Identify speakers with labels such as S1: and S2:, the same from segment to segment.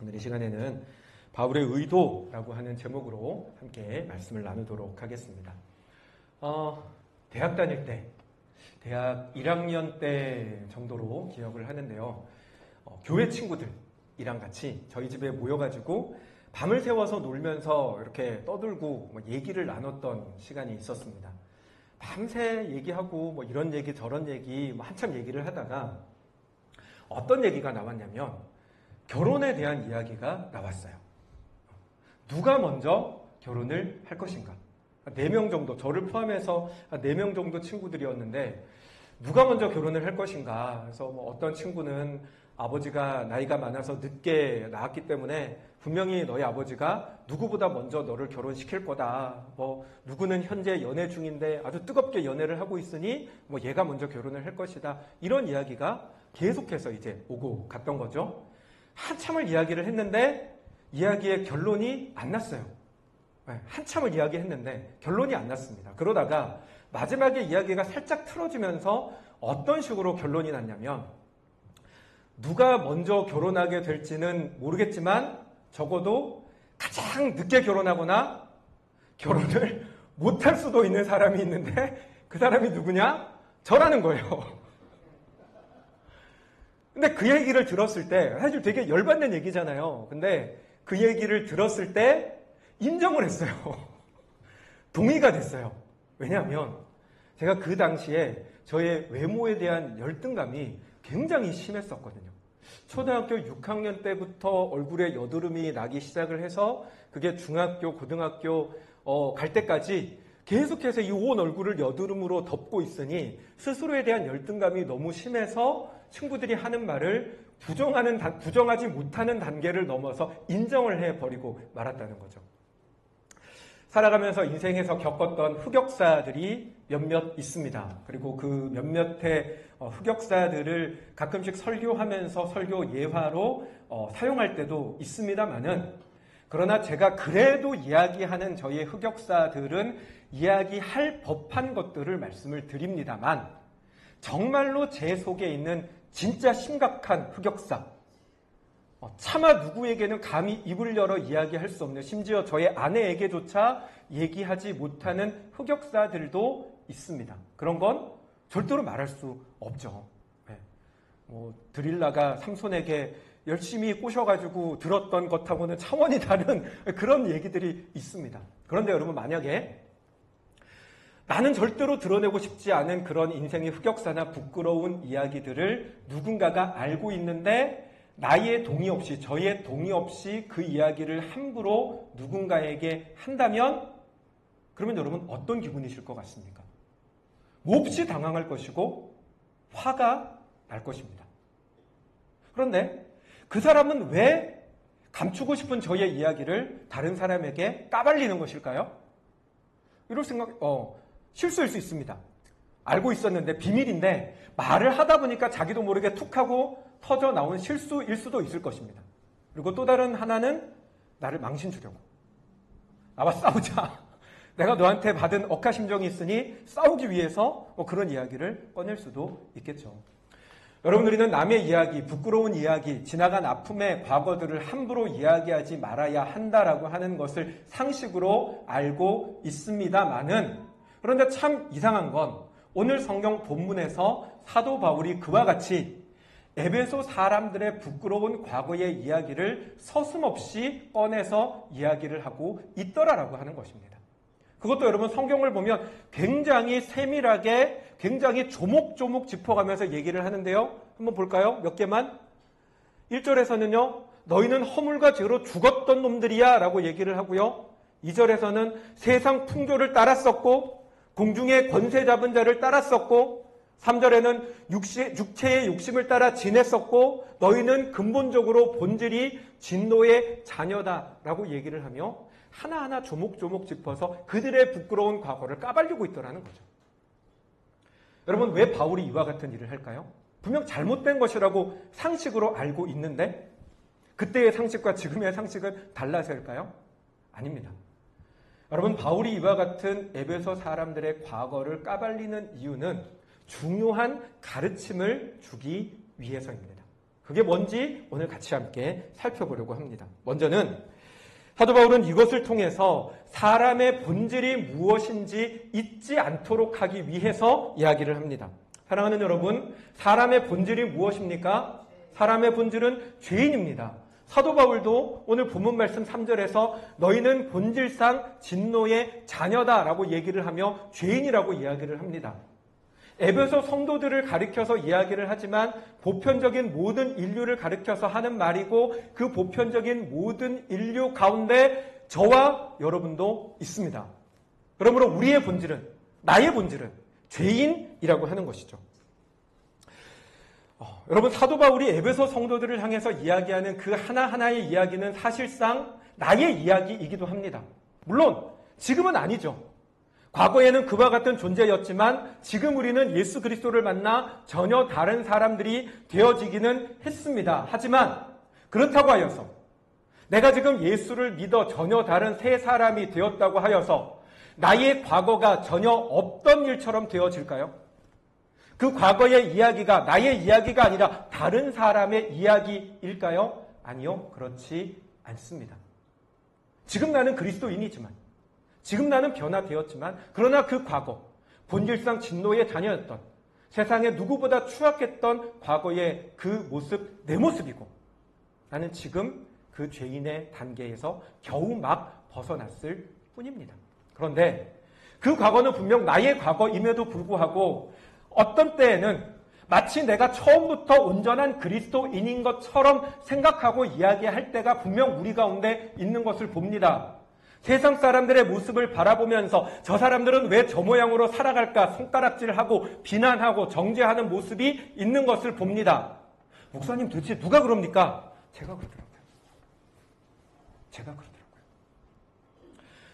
S1: 오늘 이 시간에는 바울의 의도라고 하는 제목으로 함께 말씀을 나누도록 하겠습니다. 대학 다닐 때, 대학 1학년 때 정도로 기억을 하는데요. 교회 친구들이랑 같이 저희 집에 모여가지고 밤을 새워서 놀면서 이렇게 떠들고 얘기를 나눴던 시간이 있었습니다. 밤새 얘기하고 이런 얘기 저런 얘기 한참 얘기를 하다가 어떤 얘기가 나왔냐면 결혼에 대한 이야기가 나왔어요. 누가 먼저 결혼을 할 것인가? 4명 정도, 저를 포함해서 4명 정도 친구들이었는데 누가 먼저 결혼을 할 것인가? 그래서 어떤 친구는 아버지가 나이가 많아서 늦게 낳았기 때문에 분명히 너희 아버지가 누구보다 먼저 너를 결혼시킬 거다. 누구는 현재 연애 중인데 아주 뜨겁게 연애를 하고 있으니 얘가 먼저 결혼을 할 것이다. 이런 이야기가 계속해서 이제 오고 갔던 거죠. 한참을 이야기를 했는데 이야기의 결론이 안 났어요. 한참을 이야기했는데 결론이 안 났습니다. 그러다가 마지막에 이야기가 살짝 틀어지면서 어떤 식으로 결론이 났냐면 누가 먼저 결혼하게 될지는 모르겠지만 적어도 가장 늦게 결혼하거나 결혼을 못할 수도 있는 사람이 있는데 그 사람이 누구냐? 저라는 거예요. 근데 그 얘기를 들었을 때 사실 되게 열받는 얘기잖아요. 근데 그 얘기를 들었을 때 인정을 했어요. 동의가 됐어요. 왜냐하면 제가 그 당시에 저의 외모에 대한 열등감이 굉장히 심했었거든요. 초등학교 6학년 때부터 얼굴에 여드름이 나기 시작을 해서 그게 중학교, 고등학교 갈 때까지 계속해서 이 온 얼굴을 여드름으로 덮고 있으니 스스로에 대한 열등감이 너무 심해서 친구들이 하는 말을 부정하지 못하는 단계를 넘어서 인정을 해버리고 말았다는 거죠. 살아가면서 인생에서 겪었던 흑역사들이 몇몇 있습니다. 그리고 그 몇몇의 흑역사들을 가끔씩 설교하면서 설교 예화로 사용할 때도 있습니다만은 그러나 제가 그래도 이야기하는 저의 흑역사들은 이야기할 법한 것들을 말씀을 드립니다만 정말로 제 속에 있는 진짜 심각한 흑역사, 차마 누구에게는 감히 입을 열어 이야기할 수 없는 심지어 저의 아내에게조차 얘기하지 못하는 흑역사들도 있습니다. 그런 건 절대로 말할 수 없죠. 드릴라가 삼손에게 열심히 꼬셔가지고 들었던 것하고는 차원이 다른 그런 얘기들이 있습니다. 그런데 여러분 만약에 나는 절대로 드러내고 싶지 않은 그런 인생의 흑역사나 부끄러운 이야기들을 누군가가 알고 있는데 나의 동의 없이, 저의 동의 없이 그 이야기를 함부로 누군가에게 한다면 그러면 여러분 어떤 기분이실 것 같습니까? 몹시 당황할 것이고 화가 날 것입니다. 그런데 그 사람은 왜 감추고 싶은 저의 이야기를 다른 사람에게 까발리는 것일까요? 이럴 생각, 실수일 수 있습니다. 알고 있었는데 비밀인데 말을 하다 보니까 자기도 모르게 툭 하고 터져 나온 실수일 수도 있을 것입니다. 그리고 또 다른 하나는 나를 망신 주려고. 나와 싸우자. 내가 너한테 받은 억하심정이 있으니 싸우기 위해서 그런 이야기를 꺼낼 수도 있겠죠. 여러분 우리는 남의 이야기, 부끄러운 이야기, 지나간 아픔의 과거들을 함부로 이야기하지 말아야 한다라고 하는 것을 상식으로 알고 있습니다만은 그런데 참 이상한 건 오늘 성경 본문에서 사도 바울이 그와 같이 에베소 사람들의 부끄러운 과거의 이야기를 서슴없이 꺼내서 이야기를 하고 있더라라고 하는 것입니다. 그것도 여러분 성경을 보면 굉장히 세밀하게 굉장히 조목조목 짚어가면서 얘기를 하는데요. 한번 볼까요? 몇 개만. 1절에서는요. 너희는 허물과 죄로 죽었던 놈들이야 라고 얘기를 하고요. 2절에서는 세상 풍조를 따랐었고 공중의 권세 잡은 자를 따랐었고 3절에는 육체의 욕심을 따라 지냈었고 너희는 근본적으로 본질이 진노의 자녀다라고 얘기를 하며 하나하나 조목조목 짚어서 그들의 부끄러운 과거를 까발리고 있더라는 거죠. 여러분 왜 바울이 이와 같은 일을 할까요? 분명 잘못된 것이라고 상식으로 알고 있는데 그때의 상식과 지금의 상식은 달라서일까요? 아닙니다. 여러분 바울이 이와 같은 에베소 사람들의 과거를 까발리는 이유는 중요한 가르침을 주기 위해서입니다. 그게 뭔지 오늘 같이 함께 살펴보려고 합니다. 먼저는 사도 바울은 이것을 통해서 사람의 본질이 무엇인지 잊지 않도록 하기 위해서 이야기를 합니다. 사랑하는 여러분, 사람의 본질이 무엇입니까? 사람의 본질은 죄인입니다. 사도 바울도 오늘 본문 말씀 3절에서 너희는 본질상 진노의 자녀다라고 얘기를 하며 죄인이라고 이야기를 합니다. 에베소 성도들을 가리켜서 이야기를 하지만 보편적인 모든 인류를 가리켜서 하는 말이고 그 보편적인 모든 인류 가운데 저와 여러분도 있습니다. 그러므로 우리의 본질은, 나의 본질은 죄인이라고 하는 것이죠. 여러분, 사도 바울이 에베소 성도들을 향해서 이야기하는 그 하나하나의 이야기는 사실상 나의 이야기이기도 합니다. 물론 지금은 아니죠. 과거에는 그와 같은 존재였지만 지금 우리는 예수 그리스도를 만나 전혀 다른 사람들이 되어지기는 했습니다. 하지만 그렇다고 하여서 내가 지금 예수를 믿어 전혀 다른 새 사람이 되었다고 하여서 나의 과거가 전혀 없던 일처럼 되어질까요? 그 과거의 이야기가 나의 이야기가 아니라 다른 사람의 이야기일까요? 아니요, 그렇지 않습니다. 지금 나는 그리스도인이지만 지금 나는 변화되었지만 그러나 그 과거, 본질상 진노의 자녀였던 세상에 누구보다 추악했던 과거의 그 모습, 내 모습이고 나는 지금 그 죄인의 단계에서 겨우 막 벗어났을 뿐입니다. 그런데 그 과거는 분명 나의 과거임에도 불구하고 어떤 때에는 마치 내가 처음부터 온전한 그리스도인인 것처럼 생각하고 이야기할 때가 분명 우리 가운데 있는 것을 봅니다. 세상 사람들의 모습을 바라보면서 저 사람들은 왜 저 모양으로 살아갈까 손가락질하고 비난하고 정죄하는 모습이 있는 것을 봅니다. 목사님 도대체 누가 그럽니까? 제가 그러더라고요.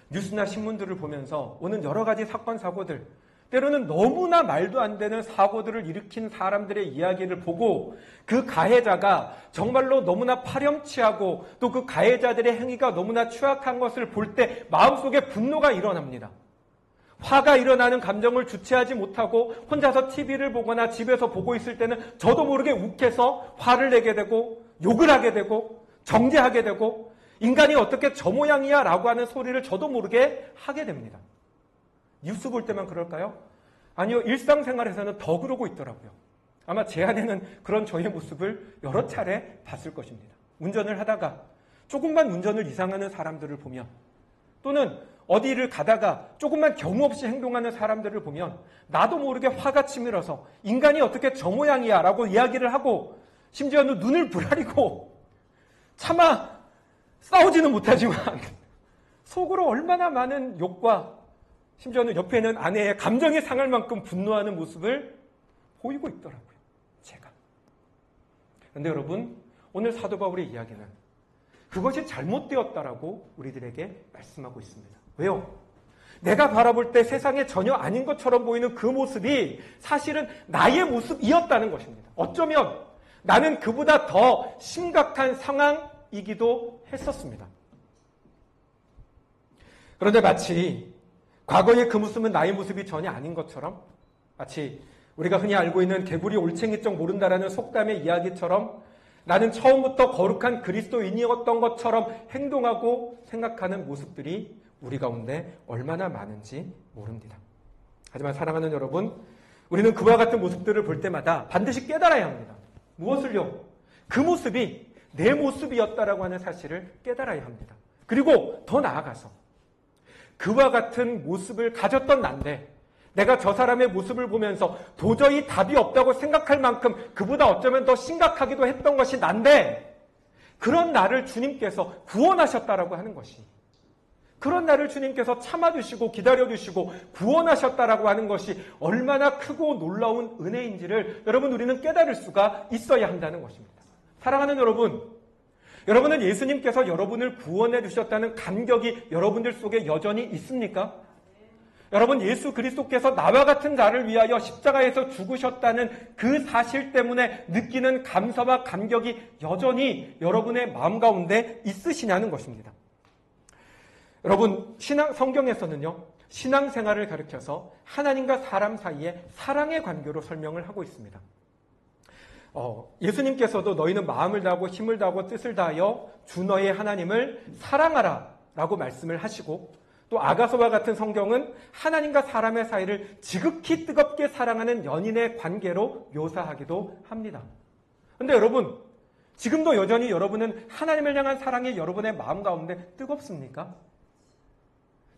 S1: 뉴스나 신문들을 보면서 오는 여러 가지 사건 사고들, 때로는 너무나 말도 안 되는 사고들을 일으킨 사람들의 이야기를 보고 그 가해자가 정말로 너무나 파렴치하고 또 그 가해자들의 행위가 너무나 추악한 것을 볼 때 마음속에 분노가 일어납니다. 화가 일어나는 감정을 주체하지 못하고 혼자서 TV를 보거나 집에서 보고 있을 때는 저도 모르게 욱해서 화를 내게 되고 욕을 하게 되고 정죄하게 되고 인간이 어떻게 저 모양이야 라고 하는 소리를 저도 모르게 하게 됩니다. 뉴스 볼 때만 그럴까요? 아니요, 일상생활에서는 더 그러고 있더라고요. 아마 제 안에는 그런 저의 모습을 여러 차례 봤을 것입니다. 운전을 하다가 조금만 운전을 이상하는 사람들을 보면 또는 어디를 가다가 조금만 경우 없이 행동하는 사람들을 보면 나도 모르게 화가 치밀어서 인간이 어떻게 저 모양이야 라고 이야기를 하고 심지어는 눈을 부라리고 차마 싸우지는 못하지만 속으로 얼마나 많은 욕과 심지어는 옆에 있는 아내의 감정이 상할 만큼 분노하는 모습을 보이고 있더라고요. 제가. 그런데 여러분, 오늘 사도 바울의 이야기는 그것이 잘못되었다라고 우리들에게 말씀하고 있습니다. 왜요? 내가 바라볼 때 세상에 전혀 아닌 것처럼 보이는 그 모습이 사실은 나의 모습이었다는 것입니다. 어쩌면 나는 그보다 더 심각한 상황이기도 했었습니다. 그런데 마치 과거의 그 모습은 나의 모습이 전혀 아닌 것처럼 마치 우리가 흔히 알고 있는 개구리 올챙이적 모른다라는 속담의 이야기처럼 나는 처음부터 거룩한 그리스도인이었던 것처럼 행동하고 생각하는 모습들이 우리 가운데 얼마나 많은지 모릅니다. 하지만 사랑하는 여러분, 우리는 그와 같은 모습들을 볼 때마다 반드시 깨달아야 합니다. 무엇을요? 그 모습이 내 모습이었다라고 하는 사실을 깨달아야 합니다. 그리고 더 나아가서 그와 같은 모습을 가졌던 난데 내가 저 사람의 모습을 보면서 도저히 답이 없다고 생각할 만큼 그보다 어쩌면 더 심각하기도 했던 것이 난데 그런 나를 주님께서 구원하셨다라고 하는 것이 그런 나를 주님께서 참아주시고 기다려주시고 구원하셨다라고 하는 것이 얼마나 크고 놀라운 은혜인지를 여러분 우리는 깨달을 수가 있어야 한다는 것입니다. 사랑하는 여러분, 여러분은 예수님께서 여러분을 구원해 주셨다는 감격이 여러분들 속에 여전히 있습니까? 여러분, 예수 그리스도께서 나와 같은 자를 위하여 십자가에서 죽으셨다는 그 사실 때문에 느끼는 감사와 감격이 여전히 여러분의 마음 가운데 있으시냐는 것입니다. 여러분, 성경에서는요, 신앙생활을 가리켜서 하나님과 사람 사이의 사랑의 관계로 설명을 하고 있습니다. 예수님께서도 너희는 마음을 다하고 힘을 다하고 뜻을 다하여 주 너의 하나님을 사랑하라 라고 말씀을 하시고, 또 아가서와 같은 성경은 하나님과 사람의 사이를 지극히 뜨겁게 사랑하는 연인의 관계로 묘사하기도 합니다. 그런데 여러분, 지금도 여전히 여러분은 하나님을 향한 사랑이 여러분의 마음 가운데 뜨겁습니까?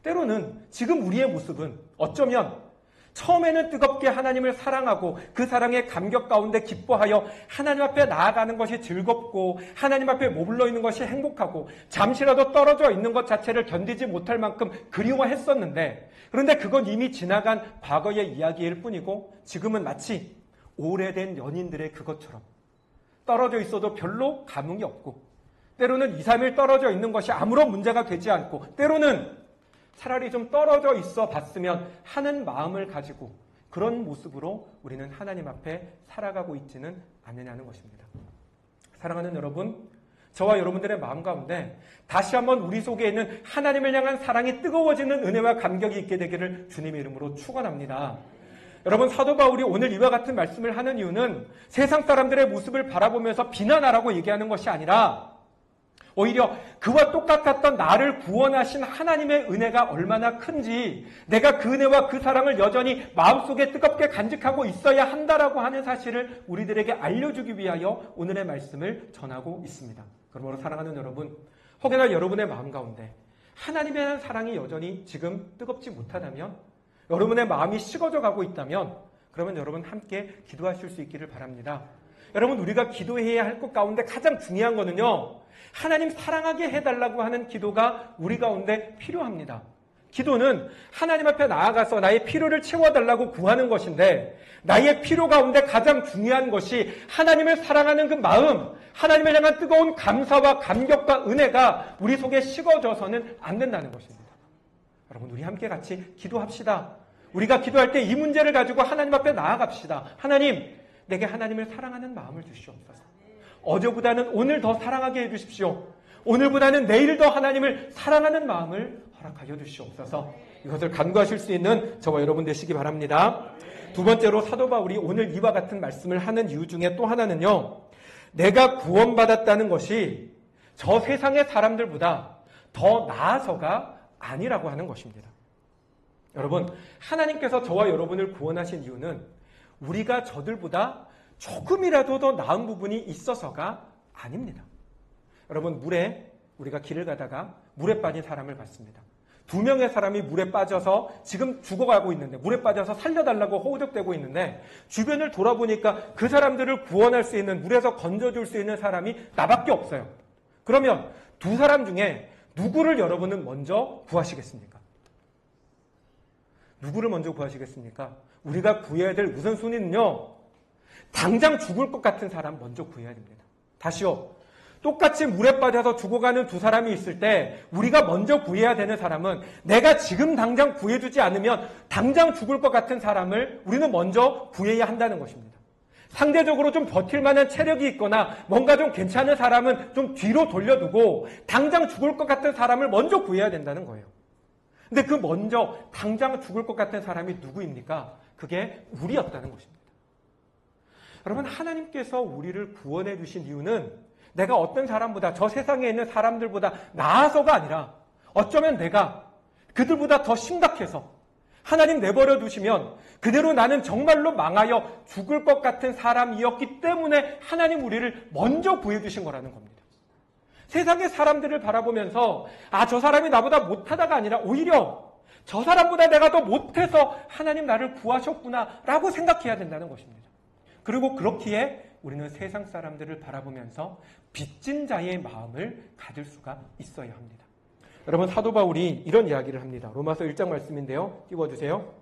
S1: 때로는 지금 우리의 모습은 어쩌면 처음에는 뜨겁게 하나님을 사랑하고 그 사랑의 감격 가운데 기뻐하여 하나님 앞에 나아가는 것이 즐겁고 하나님 앞에 머물러 있는 것이 행복하고 잠시라도 떨어져 있는 것 자체를 견디지 못할 만큼 그리워했었는데, 그런데 그건 이미 지나간 과거의 이야기일 뿐이고 지금은 마치 오래된 연인들의 그것처럼 떨어져 있어도 별로 감흥이 없고, 때로는 2, 3일 떨어져 있는 것이 아무런 문제가 되지 않고, 때로는 차라리 좀 떨어져 있어 봤으면 하는 마음을 가지고 그런 모습으로 우리는 하나님 앞에 살아가고 있지는 않느냐는 것입니다. 사랑하는 여러분, 저와 여러분들의 마음 가운데 다시 한번 우리 속에 있는 하나님을 향한 사랑이 뜨거워지는 은혜와 감격이 있게 되기를 주님의 이름으로 축원합니다. 여러분, 사도 바울이 오늘 이와 같은 말씀을 하는 이유는 세상 사람들의 모습을 바라보면서 비난하라고 얘기하는 것이 아니라 오히려 그와 똑같았던 나를 구원하신 하나님의 은혜가 얼마나 큰지, 내가 그 은혜와 그 사랑을 여전히 마음속에 뜨겁게 간직하고 있어야 한다라고 하는 사실을 우리들에게 알려주기 위하여 오늘의 말씀을 전하고 있습니다. 그러므로 사랑하는 여러분, 혹여나 여러분의 마음 가운데 하나님에 대한 사랑이 여전히 지금 뜨겁지 못하다면, 여러분의 마음이 식어져 가고 있다면, 그러면 여러분 함께 기도하실 수 있기를 바랍니다. 여러분, 우리가 기도해야 할 것 가운데 가장 중요한 거는요, 하나님 사랑하게 해달라고 하는 기도가 우리 가운데 필요합니다. 기도는 하나님 앞에 나아가서 나의 필요를 채워달라고 구하는 것인데, 나의 필요 가운데 가장 중요한 것이 하나님을 사랑하는 그 마음, 하나님을 향한 뜨거운 감사와 감격과 은혜가 우리 속에 식어져서는 안 된다는 것입니다. 여러분, 우리 함께 같이 기도합시다. 우리가 기도할 때 이 문제를 가지고 하나님 앞에 나아갑시다. 하나님, 내게 하나님을 사랑하는 마음을 주시옵소서. 어제보다는 오늘 더 사랑하게 해주십시오. 오늘보다는 내일 더 하나님을 사랑하는 마음을 허락하여 주시옵소서. 이것을 간구하실 수 있는 저와 여러분 되시기 바랍니다. 두 번째로 사도 바울이 오늘 이와 같은 말씀을 하는 이유 중에 또 하나는요, 내가 구원받았다는 것이 저 세상의 사람들보다 더 나아서가 아니라고 하는 것입니다. 여러분, 하나님께서 저와 여러분을 구원하신 이유는 우리가 저들보다 조금이라도 더 나은 부분이 있어서가 아닙니다. 여러분, 우리가 길을 가다가 물에 빠진 사람을 봤습니다. 2명의 사람이 물에 빠져서 지금 죽어가고 있는데, 물에 빠져서 살려달라고 호적되고 있는데, 주변을 돌아보니까 그 사람들을 구원할 수 있는, 물에서 건져줄 수 있는 사람이 나밖에 없어요. 그러면 두 사람 중에 누구를 여러분은 먼저 구하시겠습니까? 누구를 먼저 구하시겠습니까? 우리가 구해야 될 우선순위는요, 당장 죽을 것 같은 사람 먼저 구해야 됩니다. 다시요, 똑같이 물에 빠져서 죽어가는 두 사람이 있을 때 우리가 먼저 구해야 되는 사람은, 내가 지금 당장 구해주지 않으면 당장 죽을 것 같은 사람을 우리는 먼저 구해야 한다는 것입니다. 상대적으로 좀 버틸 만한 체력이 있거나 뭔가 좀 괜찮은 사람은 좀 뒤로 돌려두고 당장 죽을 것 같은 사람을 먼저 구해야 된다는 거예요. 근데 그 먼저 당장 죽을 것 같은 사람이 누구입니까? 그게 우리였다는 것입니다. 여러분, 하나님께서 우리를 구원해 주신 이유는 내가 어떤 사람보다, 저 세상에 있는 사람들보다 나아서가 아니라, 어쩌면 내가 그들보다 더 심각해서 하나님 내버려 두시면 그대로 나는 정말로 망하여 죽을 것 같은 사람이었기 때문에 하나님 우리를 먼저 구해주신 거라는 겁니다. 세상의 사람들을 바라보면서 저 사람이 나보다 못하다가 아니라 오히려 저 사람보다 내가 더 못해서 하나님 나를 구하셨구나 라고 생각해야 된다는 것입니다. 그리고 그렇기에 우리는 세상 사람들을 바라보면서 빚진 자의 마음을 가질 수가 있어야 합니다. 여러분, 사도 바울이 이런 이야기를 합니다. 로마서 1장 말씀인데요. 띄워주세요.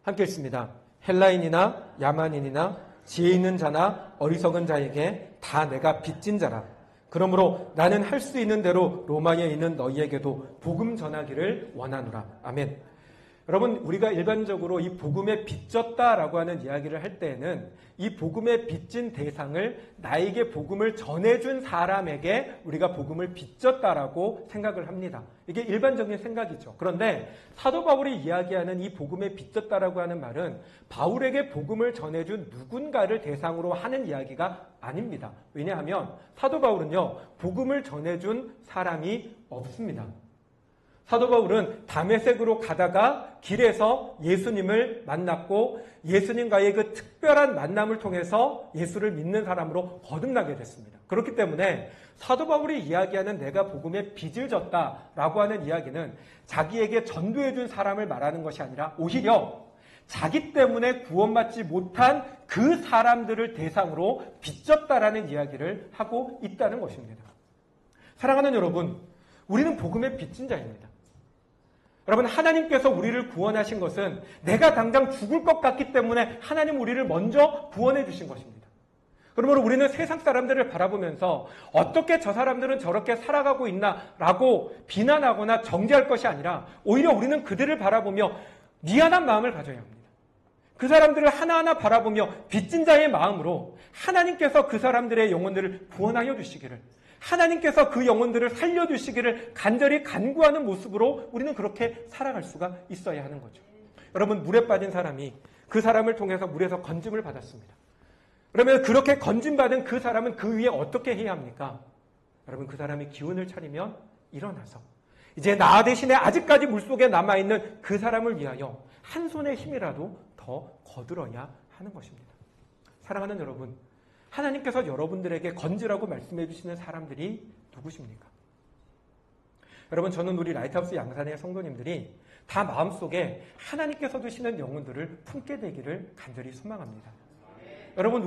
S1: 함께 읽습니다. 헬라인이나 야만인이나 지혜 있는 자나 어리석은 자에게 다 내가 빚진 자라. 그러므로 나는 할 수 있는 대로 로마에 있는 너희에게도 복음 전하기를 원하노라. 아멘. 여러분, 우리가 일반적으로 이 복음에 빚졌다라고 하는 이야기를 할 때에는 이 복음에 빚진 대상을 나에게 복음을 전해준 사람에게 우리가 복음을 빚졌다라고 생각을 합니다. 이게 일반적인 생각이죠. 그런데 사도 바울이 이야기하는 이 복음에 빚졌다라고 하는 말은 바울에게 복음을 전해준 누군가를 대상으로 하는 이야기가 아닙니다. 왜냐하면 사도 바울은요, 복음을 전해준 사람이 없습니다. 사도 바울은 다메섹으로 가다가 길에서 예수님을 만났고 예수님과의 그 특별한 만남을 통해서 예수를 믿는 사람으로 거듭나게 됐습니다. 그렇기 때문에 사도 바울이 이야기하는 내가 복음에 빚을 졌다라고 하는 이야기는 자기에게 전도해 준 사람을 말하는 것이 아니라 오히려 자기 때문에 구원받지 못한 그 사람들을 대상으로 빚졌다라는 이야기를 하고 있다는 것입니다. 사랑하는 여러분, 우리는 복음에 빚진 자입니다. 여러분, 하나님께서 우리를 구원하신 것은 내가 당장 죽을 것 같기 때문에 하나님 우리를 먼저 구원해 주신 것입니다. 그러므로 우리는 세상 사람들을 바라보면서 어떻게 저 사람들은 저렇게 살아가고 있나라고 비난하거나 정죄할 것이 아니라 오히려 우리는 그들을 바라보며 미안한 마음을 가져야 합니다. 그 사람들을 하나하나 바라보며 빚진 자의 마음으로 하나님께서 그 사람들의 영혼들을 구원하여 주시기를, 하나님께서 그 영혼들을 살려주시기를 간절히 간구하는 모습으로 우리는 그렇게 살아갈 수가 있어야 하는 거죠. 여러분, 물에 빠진 사람이 그 사람을 통해서 물에서 건짐을 받았습니다. 그러면 그렇게 건짐받은 그 사람은 그 위에 어떻게 해야 합니까? 여러분, 그 사람이 기운을 차리면 일어나서 이제 나 대신에 아직까지 물속에 남아있는 그 사람을 위하여 한 손의 힘이라도 더 거들어야 하는 것입니다. 사랑하는 여러분, 하나님께서 여러분들에게 건지라고 말씀해 주시는 사람들이 누구십니까? 여러분, 저는 우리 라이트하우스 양산의 성도님들이 다 마음속에 하나님께서 주시는 영혼들을 품게 되기를 간절히 소망합니다. 여러분,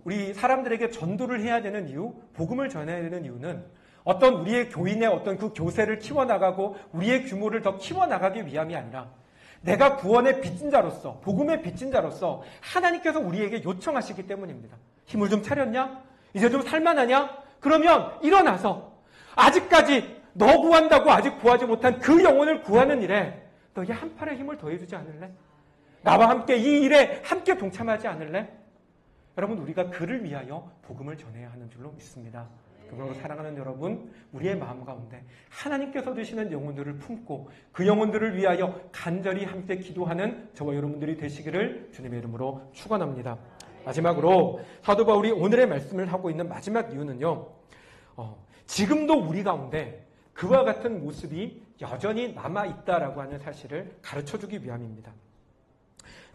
S1: 우리 사람들에게 전도를 해야 되는 이유, 복음을 전해야 되는 이유는 어떤 우리의 교인의 어떤 그 교세를 키워나가고 우리의 규모를 더 키워나가기 위함이 아니라 내가 구원의 빚진 자로서, 복음의 빚진 자로서 하나님께서 우리에게 요청하시기 때문입니다. 힘을 좀 차렸냐? 이제 좀 살만하냐? 그러면 일어나서 아직까지 너 구한다고 아직 구하지 못한 그 영혼을 구하는 일에 너희 한 팔의 힘을 더해주지 않을래? 나와 함께 이 일에 함께 동참하지 않을래? 여러분, 우리가 그를 위하여 복음을 전해야 하는 줄로 믿습니다. 그러므로 사랑하는 여러분, 우리의 마음 가운데 하나님께서 주시는 영혼들을 품고 그 영혼들을 위하여 간절히 함께 기도하는 저와 여러분들이 되시기를 주님의 이름으로 축원합니다. 마지막으로 사도 바울이 오늘의 말씀을 하고 있는 마지막 이유는요, 지금도 우리 가운데 그와 같은 모습이 여전히 남아있다라고 하는 사실을 가르쳐주기 위함입니다.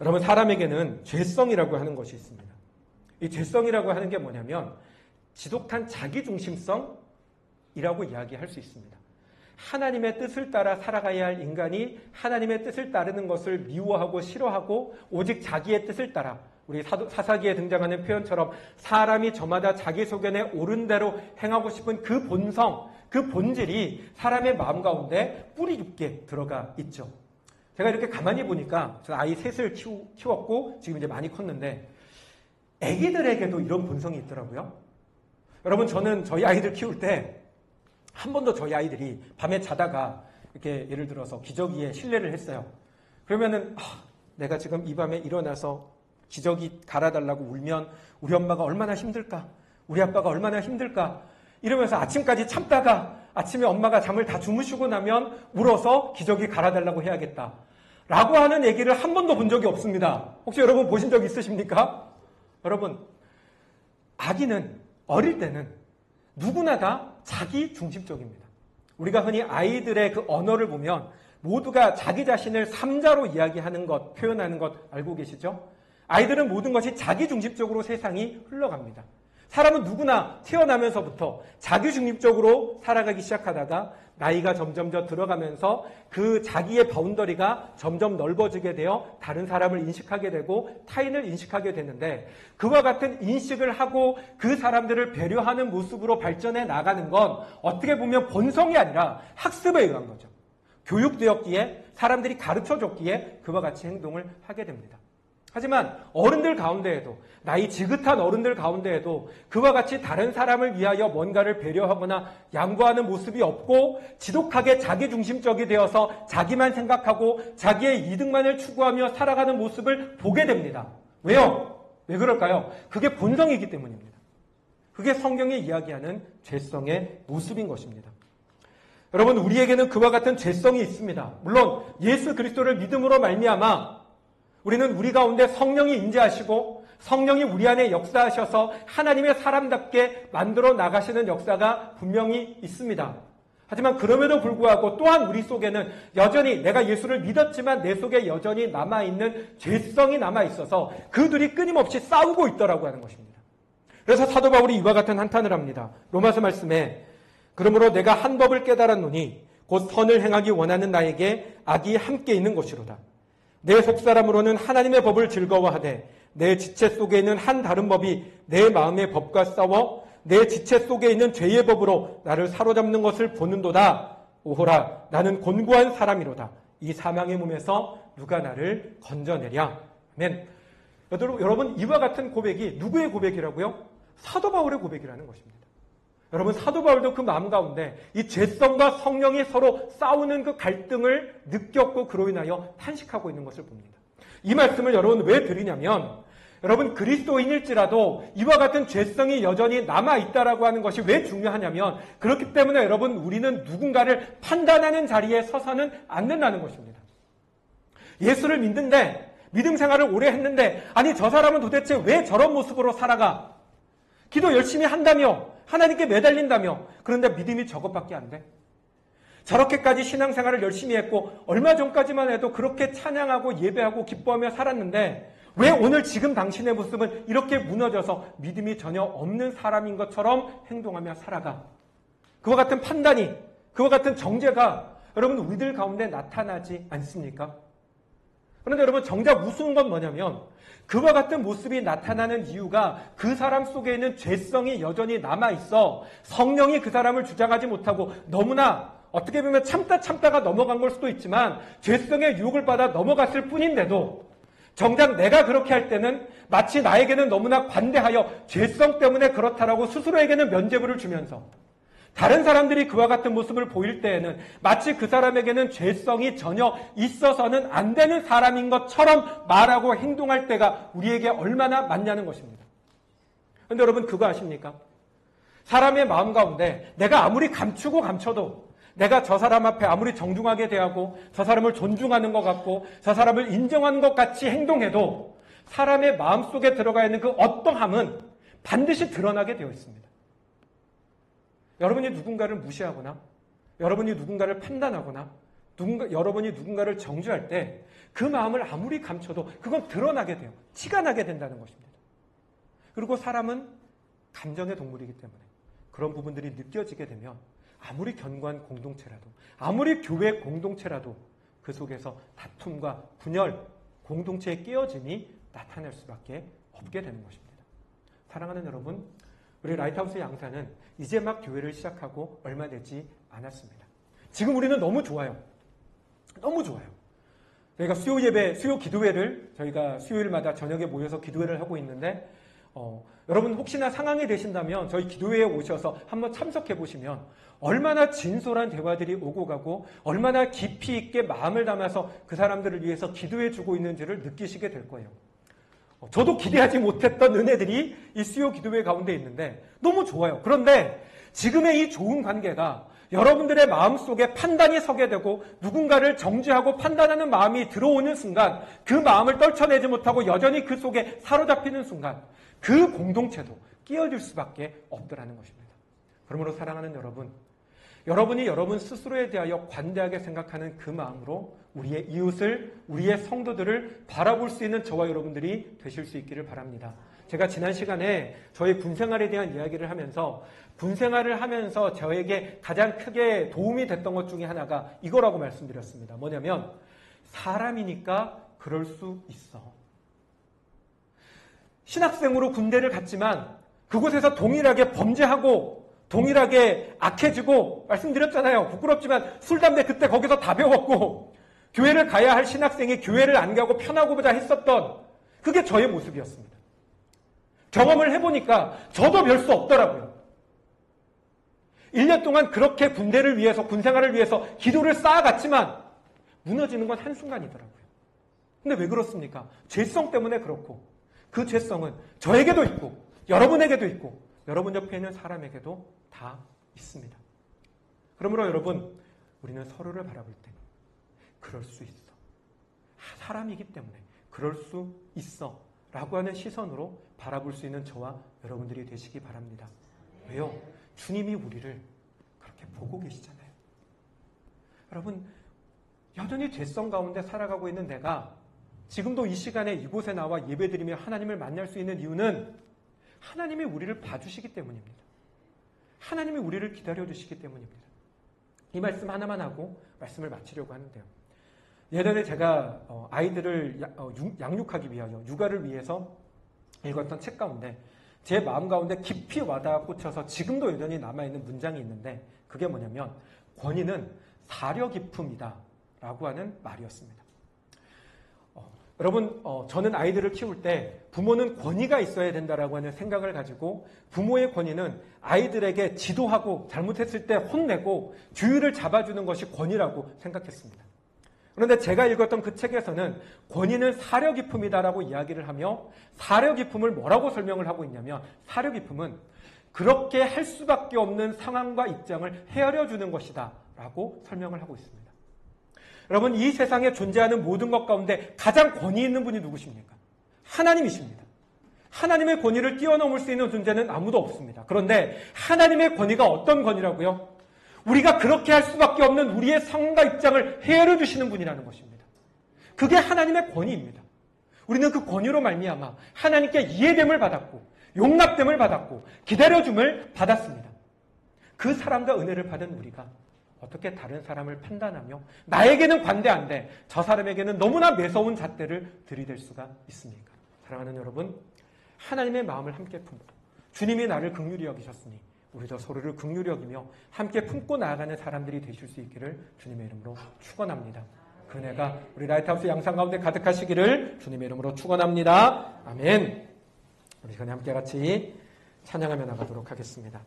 S1: 여러분, 사람에게는 죄성이라고 하는 것이 있습니다. 이 죄성이라고 하는 게 뭐냐면 지독한 자기중심성이라고 이야기할 수 있습니다. 하나님의 뜻을 따라 살아가야 할 인간이 하나님의 뜻을 따르는 것을 미워하고 싫어하고 오직 자기의 뜻을 따라, 우리 사사기에 등장하는 표현처럼 사람이 저마다 자기 소견에 옳은 대로 행하고 싶은 그 본성, 그 본질이 사람의 마음 가운데 뿌리 깊게 들어가 있죠. 제가 이렇게 가만히 보니까 저 아이 셋을 키웠고 지금 이제 많이 컸는데 아기들에게도 이런 본성이 있더라고요. 여러분, 저는 저희 아이들 키울 때 한 번도 저희 아이들이 밤에 자다가 이렇게 예를 들어서 기저귀에 실례를 했어요. 그러면은 내가 지금 이 밤에 일어나서 기저귀 갈아달라고 울면 우리 엄마가 얼마나 힘들까? 우리 아빠가 얼마나 힘들까? 이러면서 아침까지 참다가 아침에 엄마가 잠을 다 주무시고 나면 울어서 기저귀 갈아달라고 해야겠다 라고 하는 얘기를 한 번도 본 적이 없습니다. 혹시 여러분 보신 적 있으십니까? 여러분, 아기는 어릴 때는 누구나 다 자기 중심적입니다. 우리가 흔히 아이들의 그 언어를 보면 모두가 자기 자신을 삼자로 이야기하는 것, 표현하는 것 알고 계시죠? 아이들은 모든 것이 자기 중심적으로 세상이 흘러갑니다. 사람은 누구나 태어나면서부터 자기 중립적으로 살아가기 시작하다가 나이가 점점 더 들어가면서 그 자기의 바운더리가 점점 넓어지게 되어 다른 사람을 인식하게 되고 타인을 인식하게 되는데, 그와 같은 인식을 하고 그 사람들을 배려하는 모습으로 발전해 나가는 건 어떻게 보면 본성이 아니라 학습에 의한 거죠. 교육되었기에, 사람들이 가르쳐줬기에 그와 같이 행동을 하게 됩니다. 하지만 어른들 가운데에도, 나이 지긋한 어른들 가운데에도 그와 같이 다른 사람을 위하여 뭔가를 배려하거나 양보하는 모습이 없고 지독하게 자기중심적이 되어서 자기만 생각하고 자기의 이득만을 추구하며 살아가는 모습을 보게 됩니다. 왜요? 왜 그럴까요? 그게 본성이기 때문입니다. 그게 성경이 이야기하는 죄성의 모습인 것입니다. 여러분, 우리에게는 그와 같은 죄성이 있습니다. 물론 예수 그리스도를 믿음으로 말미암아 우리는 우리 가운데 성령이 임재하시고 성령이 우리 안에 역사하셔서 하나님의 사람답게 만들어 나가시는 역사가 분명히 있습니다. 하지만 그럼에도 불구하고 또한 우리 속에는 여전히 내가 예수를 믿었지만 내 속에 여전히 남아있는 죄성이 남아있어서 그 둘이 끊임없이 싸우고 있더라고 하는 것입니다. 그래서 사도 바울이 이와 같은 한탄을 합니다. 로마서 말씀에 그러므로 내가 한 법을 깨달았노니 곧 선을 행하기 원하는 나에게 악이 함께 있는 것이로다. 내 속사람으로는 하나님의 법을 즐거워하되 내 지체 속에 있는 한 다른 법이 내 마음의 법과 싸워 내 지체 속에 있는 죄의 법으로 나를 사로잡는 것을 보는도다. 오호라, 나는 곤고한 사람이로다. 이 사망의 몸에서 누가 나를 건져내랴. 아멘. 여러분, 이와 같은 고백이 누구의 고백이라고요? 사도 바울의 고백이라는 것입니다. 여러분, 사도 바울도 그 마음 가운데 이 죄성과 성령이 서로 싸우는 그 갈등을 느꼈고 그로 인하여 탄식하고 있는 것을 봅니다. 이 말씀을 여러분 왜 드리냐면, 여러분 그리스도인일지라도 이와 같은 죄성이 여전히 남아있다라고 하는 것이 왜 중요하냐면, 그렇기 때문에 여러분 우리는 누군가를 판단하는 자리에 서서는 안 된다는 것입니다. 예수를 믿는데, 믿음 생활을 오래 했는데, 아니 저 사람은 도대체 왜 저런 모습으로 살아가? 기도 열심히 한다며, 하나님께 매달린다며, 그런데 믿음이 저것밖에 안 돼? 저렇게까지 신앙생활을 열심히 했고 얼마 전까지만 해도 그렇게 찬양하고 예배하고 기뻐하며 살았는데 왜 오늘 지금 당신의 모습은 이렇게 무너져서 믿음이 전혀 없는 사람인 것처럼 행동하며 살아가? 그와 같은 판단이, 그와 같은 정죄가 여러분 우리들 가운데 나타나지 않습니까? 그런데 여러분 정작 우스운 건 뭐냐면, 그와 같은 모습이 나타나는 이유가 그 사람 속에 있는 죄성이 여전히 남아있어 성령이 그 사람을 주장하지 못하고 너무나 어떻게 보면 참다가 넘어간 걸 수도 있지만 죄성의 유혹을 받아 넘어갔을 뿐인데도 정작 내가 그렇게 할 때는 마치 나에게는 너무나 관대하여 죄성 때문에 그렇다라고 스스로에게는 면죄부를 주면서 다른 사람들이 그와 같은 모습을 보일 때에는 마치 그 사람에게는 죄성이 전혀 있어서는 안 되는 사람인 것처럼 말하고 행동할 때가 우리에게 얼마나 많냐는 것입니다. 그런데 여러분 그거 아십니까? 사람의 마음 가운데 내가 아무리 감추고 감춰도, 내가 저 사람 앞에 아무리 정중하게 대하고 저 사람을 존중하는 것 같고 저 사람을 인정하는 것 같이 행동해도 사람의 마음속에 들어가 있는 그 어떠함은 반드시 드러나게 되어 있습니다. 여러분이 누군가를 무시하거나 여러분이 누군가를 판단하거나 여러분이 누군가를 정죄할 때 그 마음을 아무리 감춰도 그건 드러나게 돼요. 티가 나게 된다는 것입니다. 그리고 사람은 감정의 동물이기 때문에 그런 부분들이 느껴지게 되면 아무리 견고한 공동체라도, 아무리 교회 공동체라도 그 속에서 다툼과 분열, 공동체의 깨어짐이 나타날 수밖에 없게 되는 것입니다. 사랑하는 여러분, 우리 라이트하우스 양산은 이제 막 교회를 시작하고 얼마 되지 않았습니다. 지금 우리는 너무 좋아요. 너무 좋아요. 저희가 수요 기도회를 저희가 수요일마다 저녁에 모여서 기도회를 하고 있는데 여러분 혹시나 상황이 되신다면 저희 기도회에 오셔서 한번 참석해 보시면 얼마나 진솔한 대화들이 오고 가고 얼마나 깊이 있게 마음을 담아서 그 사람들을 위해서 기도해 주고 있는지를 느끼시게 될 거예요. 저도 기대하지 못했던 은혜들이 이 수요 기도회 가운데 있는데 너무 좋아요. 그런데 지금의 이 좋은 관계가 여러분들의 마음속에 판단이 서게 되고 누군가를 정죄하고 판단하는 마음이 들어오는 순간 그 마음을 떨쳐내지 못하고 여전히 그 속에 사로잡히는 순간 그 공동체도 끼어들 수밖에 없더라는 것입니다. 그러므로 사랑하는 여러분, 여러분이 여러분 스스로에 대하여 관대하게 생각하는 그 마음으로 우리의 이웃을, 우리의 성도들을 바라볼 수 있는 저와 여러분들이 되실 수 있기를 바랍니다. 제가 지난 시간에 저의 군생활에 대한 이야기를 하면서 군생활을 하면서 저에게 가장 크게 도움이 됐던 것 중에 하나가 이거라고 말씀드렸습니다. 뭐냐면 사람이니까 그럴 수 있어. 신학생으로 군대를 갔지만 그곳에서 동일하게 범죄하고 동일하게 악해지고 말씀드렸잖아요. 부끄럽지만 술, 담배 그때 거기서 다 배웠고 교회를 가야 할 신학생이 교회를 안 가고 편하고보다 했었던 그게 저의 모습이었습니다. 경험을 해보니까 저도 별 수 없더라고요. 1년 동안 그렇게 군대를 위해서, 군생활을 위해서 기도를 쌓아갔지만 무너지는 건 한순간이더라고요. 근데 왜 그렇습니까? 죄성 때문에 그렇고, 그 죄성은 저에게도 있고 여러분에게도 있고 여러분 옆에 있는 사람에게도 다 있습니다. 그러므로 여러분, 우리는 서로를 바라볼 때 그럴 수 있어, 사람이기 때문에 그럴 수 있어 라고 하는 시선으로 바라볼 수 있는 저와 여러분들이 되시기 바랍니다. 왜요? 주님이 우리를 그렇게 보고 계시잖아요. 여러분, 여전히 죄성 가운데 살아가고 있는 내가 지금도 이 시간에 이곳에 나와 예배드리며 하나님을 만날 수 있는 이유는 하나님이 우리를 봐주시기 때문입니다. 하나님이 우리를 기다려주시기 때문입니다. 이 말씀 하나만 하고 말씀을 마치려고 하는데요. 예전에 제가 아이들을 양육하기 위하여, 육아를 위해서 읽었던 책 가운데 제 마음 가운데 깊이 와닿아 꽂혀서 지금도 여전히 남아있는 문장이 있는데, 그게 뭐냐면 권위는 사려 깊음이다 라고 하는 말이었습니다. 여러분, 저는 아이들을 키울 때 부모는 권위가 있어야 된다라고 하는 생각을 가지고, 부모의 권위는 아이들에게 지도하고 잘못했을 때 혼내고 규율을 잡아주는 것이 권위라고 생각했습니다. 그런데 제가 읽었던 그 책에서는 권위는 사려 깊음이다라고 이야기를 하며, 사려 깊음을 뭐라고 설명을 하고 있냐면, 사려 깊음은 그렇게 할 수밖에 없는 상황과 입장을 헤아려주는 것이다 라고 설명을 하고 있습니다. 여러분, 이 세상에 존재하는 모든 것 가운데 가장 권위 있는 분이 누구십니까? 하나님이십니다. 하나님의 권위를 뛰어넘을 수 있는 존재는 아무도 없습니다. 그런데 하나님의 권위가 어떤 권위라고요? 우리가 그렇게 할 수밖에 없는 우리의 상황과 입장을 헤아려 주시는 분이라는 것입니다. 그게 하나님의 권위입니다. 우리는 그 권위로 말미암아 하나님께 이해됨을 받았고, 용납됨을 받았고, 기다려줌을 받았습니다. 그 사랑과 은혜를 받은 우리가 어떻게 다른 사람을 판단하며 나에게는 관대한데 저 사람에게는 너무나 매서운 잣대를 들이댈 수가 있습니까? 사랑하는 여러분, 하나님의 마음을 함께 품고 주님이 나를 긍휼히 여기셨으니 우리도 서로를 긍휼히 여기며 함께 품고 나아가는 사람들이 되실 수 있기를 주님의 이름으로 축원합니다. 그 은혜가 우리 라이트하우스 양상 가운데 가득하시기를 주님의 이름으로 축원합니다. 아멘. 우리 시간에 함께 같이 찬양하며 나가도록 하겠습니다.